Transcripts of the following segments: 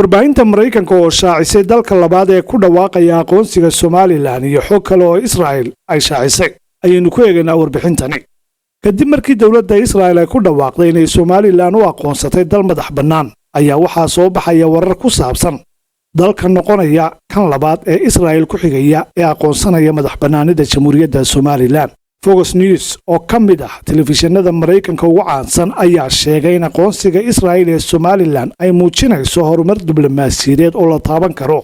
warbaahinta Mareykanka oo shaacisay dalka labaad ee ku dhawaaqaya aqoonsiga Somaliland iyo xog kale oo Israel ay shaacisay ayaynu ku eegaynaa warbixintani kadib markii dawladda Israel ay ku dhawaaqday inay Somaliland u aqoonsatay dal madax bannaan ayaa waxaa soo baxaya warar ku saabsan dalka noqonaya kan labaad ee Israel ku xigaya ee aqoonsanaya madax bannaanida Jamhuuriyadda Somaliland. Fox News oo ka mid ah telefishinada Mareykanka ugu caansan ayaa sheegay in aqoonsiga Israel ee Somaliland ay muujinayso horumar diblomaasiyadeed oo la taaban karo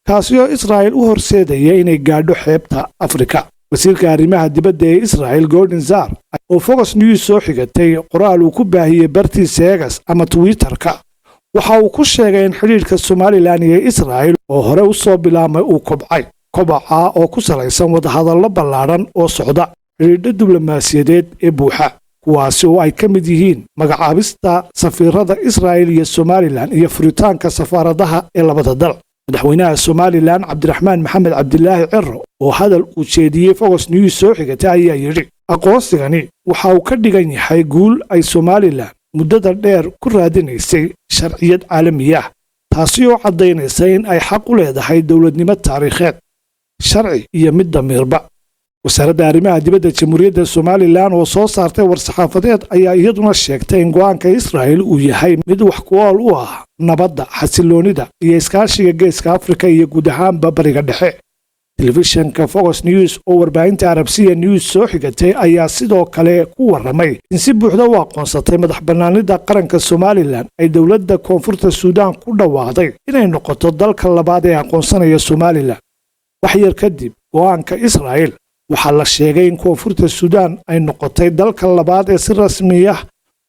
kaasi oo Israel u horseedaya inay gaadho xeebta Afrika. wasiirka arrimaha dibadda ee Israel Gordon Zar oo Fox News soo xigatay qoraal uu ku baahiyay bartiisa X ama Twitter-ka waxa uu ku sheegay in xiriirka Somaliland iyo Israel oo hore u soo bilaabmay uu kobcay kobaca oo ku salaysan wadahadallo ballaaran oo socda xiriirka diblomaasiyadeed ee buuxa kuwaasi oo ay ka mid yihiin magacaabista safiirada Israel iyo Somaliland iyo furitaanka safaaradaha ee labada dal. madaxweynaha Somaliland Cabdiraxmaan Maxamed Cabdilaahi Cirro oo hadal uu jeediyay Fox News soo xigatay ayaa yiri aqoonsigani waxa uu ka dhigan yahay guul ay Somaliland muddada dheer ku raadinaysay sharciyad caalami ah taasi oo cadeynaysa in ay xaq u leedahay dawladnimo taariikheed sharci iyo mid damiirba. wasaaradda arrimaha dibadda Jamhuuriyadda Somaliland oo soo saartay war-saxaafadeed ayaa iyaduna sheegtay in go'aanka Israel uu yahay mid wax ku ool u ah nabadda, xasiloonida iyo iskaashiga Geeska Afrika iyo guud ahaanba Bariga Dhexe. telefishinka Fox News oo warbaahinta Arabsiya News soo xigatay ayaa sidoo kale ku waramay in si buuxda u aqoonsatay madax bannaanida qaranka Somaliland ay dawladda Koonfurta Suudaan ku dhawaaqday inay noqoto dalka labaad ee aqoonsanaya Somaliland. wax yar kadib go'aanka Israel waxaa la sheegay in Koonfurta Suudaan ay noqotay dalka labaad ee si rasmi ah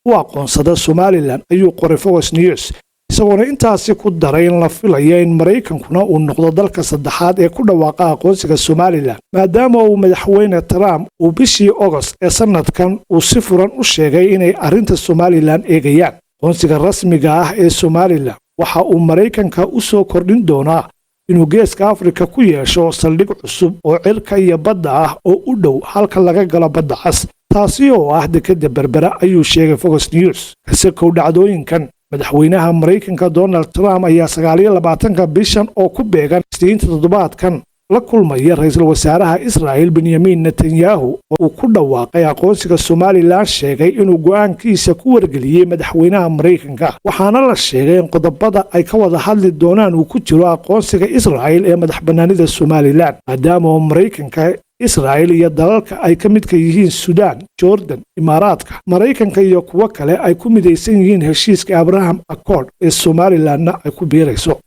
u aqoonsada Somaliland ayuu qoray Fox News isagoona intaasi ku daray in la filayo in Mareykankuna uu noqdo dalka saddexaad ee ku dhawaaqa aqoonsiga Somaliland maadaama uu madaxweyne Trump uu bishii August ee sanadkan uu si furan u sheegay inay arrinta Somaliland eegayaan. aqoonsiga rasmiga ah ee Somaliland waxa uu Mareykanka u soo kordhin doonaa inuu Geeska Afrika ku yeesho saldhig cusub oo cirka iyo badda ah oo u dhow halka laga galo badda cas taasi oo ah dekedda Berbera ayuu sheegay Fox News. kasakow dhacdooyinkan madaxweynaha Mareykanka Donald Trump ayaa 29 bishan oo ku beegan Isniinta toddobaadkan la kulmaya ra'iisul wasaaraha Israel Benjamin Netanyahu oo uu ku dhawaaqay aqoonsiga Somaliland sheegay inuu go'aankiisa ku wargeliyay madaxweynaha Mareykanka waxaana la sheegay in qodobada ay ka wada hadli doonaan uu ku jiro aqoonsiga Israel ee madax bannaanida Somaliland maadaama Mareykanka Israel iyo dalalka ay ka midka yihiin Suudaan, Jordan, Imaaraadka, Mareykanka iyo kuwa kale ay ku midaysan yihiin heshiiska Abraham Accord ee Somalilandna ay ku biirayso.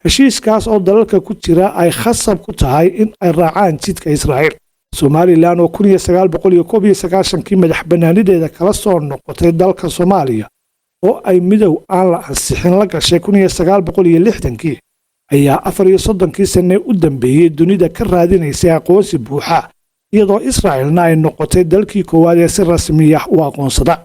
heshiiskaas oo dalalka ku jira ay khasab ku tahay in ay raacaan jidka Israel. Somaliland oo 1991kii madax bannaanideeda kala soo noqotay dalka Soomaaliya oo ay midow aan la ansixin la gashay 1960kii ayaa 34 sano u dambeeyay dunida ka raadinaysay aqoonsi buuxa iyadoo Israelna ay noqotay dalkii koowaad ee si rasmi ah u aqoonsada.